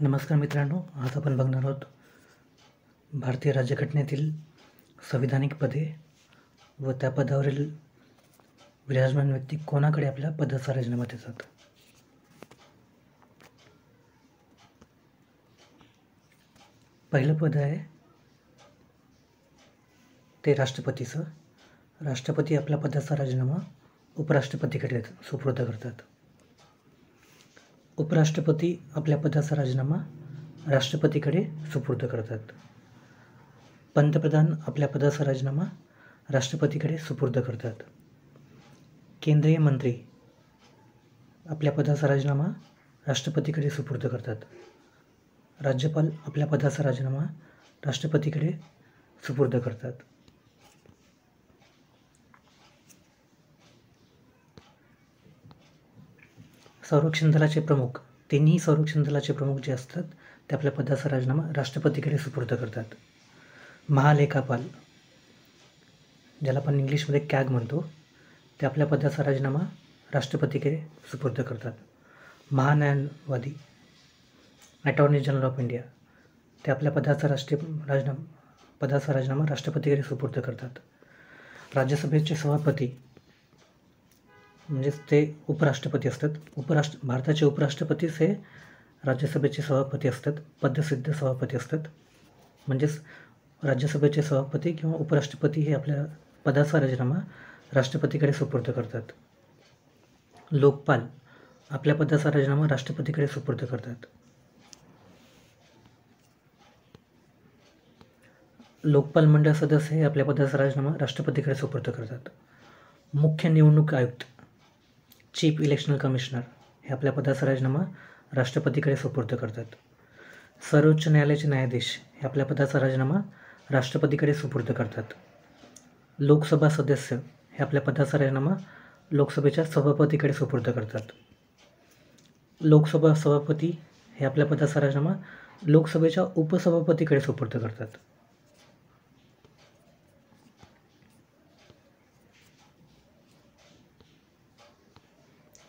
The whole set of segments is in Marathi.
नमस्कार मित्रांनो, आज आपण बघणार आहोत भारतीय राज्यघटनेतील संविधानिक पदे व त्या पदावरील विराजमान व्यक्ती कोणाकडे आपल्या पदाचा राजीनामा देतात. पहिलं पद आहे ते राष्ट्रपतीचं. राष्ट्रपती आपल्या पदाचा राजीनामा उपराष्ट्रपतीकडे सुपूर्द करतात. उपराष्ट्रपती आपल्या पदाचा राजीनामा राष्ट्रपतीकडे सुपूर्द करतात. पंतप्रधान आपल्या पदाचा राजीनामा राष्ट्रपतीकडे सुपूर्द करतात. केंद्रीय मंत्री आपल्या पदाचा राजीनामा राष्ट्रपतीकडे सुपूर्द करतात. राज्यपाल आपल्या पदाचा राजीनामा राष्ट्रपतीकडे सुपूर्द करतात. संरक्षण दलाचे प्रमुख, तिन्ही संरक्षण दलाचे प्रमुख जे असतात ते आपल्या पदाचा राजीनामा राष्ट्रपतीकडे सुपूर्द करतात. महालेखापाल, ज्याला आपण इंग्लिशमध्ये कॅग म्हणतो, ते आपल्या पदाचा राजीनामा राष्ट्रपतीकडे सुपूर्द करतात. महान्यायवादी, अटॉर्नी जनरल ऑफ इंडिया, ते आपल्या पदाचा राजीनामा राष्ट्रपतीकडे सुपूर्द करतात. राज्यसभेचे सभापती म्हणजेच ते उपराष्ट्रपती असतात. भारताचे उपराष्ट्रपतीच हे राज्यसभेचे सभापती असतात, पदसिद्ध सभापती असतात. म्हणजेच राज्यसभेचे सभापती किंवा उपराष्ट्रपती हे आपल्या पदाचा राजीनामा राष्ट्रपतीकडे सुपूर्द करतात. लोकपाल आपल्या पदाचा राजीनामा राष्ट्रपतीकडे सुपूर्द करतात. लोकपाल मंडळ सदस्य हे आपल्या पदाचा राजीनामा राष्ट्रपतीकडे सुपूर्द करतात. मुख्य निवडणूक आयुक्त, चीफ इलेक्शनल कमिशनर, हे आपल्या पदाचा राजीनामा राष्ट्रपतीकडे सुपूर्द करतात. सर्वोच्च न्यायालयाचे न्यायाधीश हे आपल्या पदाचा राजीनामा राष्ट्रपतीकडे सुपूर्द करतात. लोकसभा सदस्य हे आपल्या पदाचा राजीनामा लोकसभेच्या सभापतीकडे सुपूर्द करतात. लोकसभा सभापती हे आपल्या पदाचा राजीनामा लोकसभेच्या उपसभापतीकडे सुपूर्द करतात.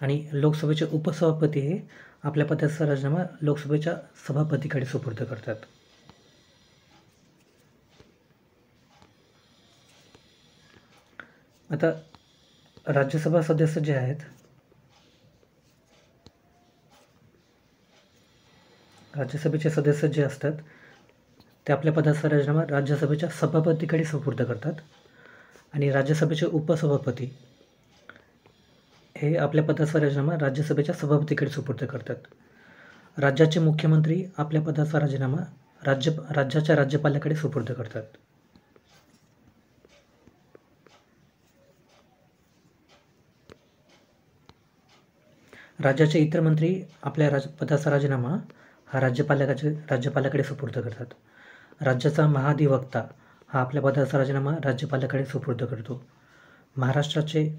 आणि लोकसभेचे उपसभापती हे आपल्या पदाचा राजीनामा लोकसभेच्या सभापतीकडे सुपूर्द करतात. आता राज्यसभा सदस्य जे आहेत, राज्यसभेचे सदस्य जे असतात ते आपल्या पदाचा राजीनामा राज्यसभेच्या सभापतीकडे सुपूर्द करतात. आणि राज्यसभेचे उपसभापती हे आपल्या पदाचा राजीनामा राज्यसभेच्या सभापतीकडे सुपूर्द करतात. राज्याचे मुख्यमंत्री आपल्या पदाचा राजीनामा राज्याच्या राज्यपालाकडे सुपूर्द करतात. राज्याचे इतर मंत्री आपल्या पदाचा राजीनामा हा राज्यपालाकडे सुपूर्द करतात. राज्याचा महाधिवक्ता हा आपल्या पदाचा राजीनामा राज्यपालाकडे सुपूर्द करतो. महाराष्ट्राचे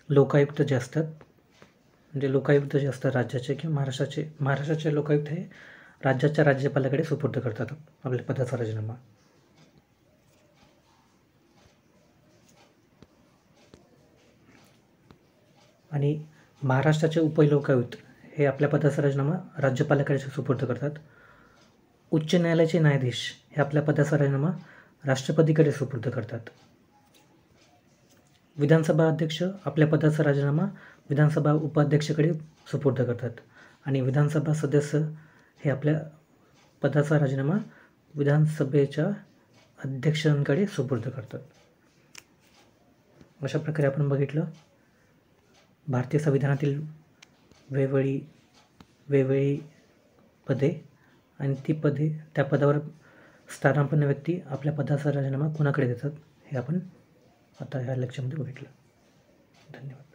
लोकायुक्त जे असतात, म्हणजे लोकायुक्त जे असतात राज्याचे किंवा महाराष्ट्राचे लोकायुक्त हे राज्याच्या राज्यपालाकडे सुपूर्द करतात आपल्या पदाचा राजीनामा. आणि महाराष्ट्राचे उपलोकायुक्त हे आपल्या पदाचा राजीनामा राज्यपालाकडे सुपूर्द करतात. उच्च न्यायालयाचे न्यायाधीश हे आपल्या पदाचा राजीनामा राष्ट्रपतीकडे सुपूर्द करतात. विधानसभा अध्यक्ष आपल्या पदाचा राजीनामा विधानसभा उपाध्यक्षकडे सुपूर्द करतात. आणि विधानसभा सदस्य हे आपल्या पदाचा राजीनामा विधानसभेच्या अध्यक्षांकडे सुपूर्द करतात. अशा प्रकारे आपण बघितलं भारतीय संविधानातील वेगवेगळी पदे आणि ती पदे, त्या पदावर स्थानापन्न व्यक्ती आपल्या पदाचा राजीनामा कोणाकडे देतात हे आपण आता ह्या लेक्चरमध्ये बघितलं. धन्यवाद.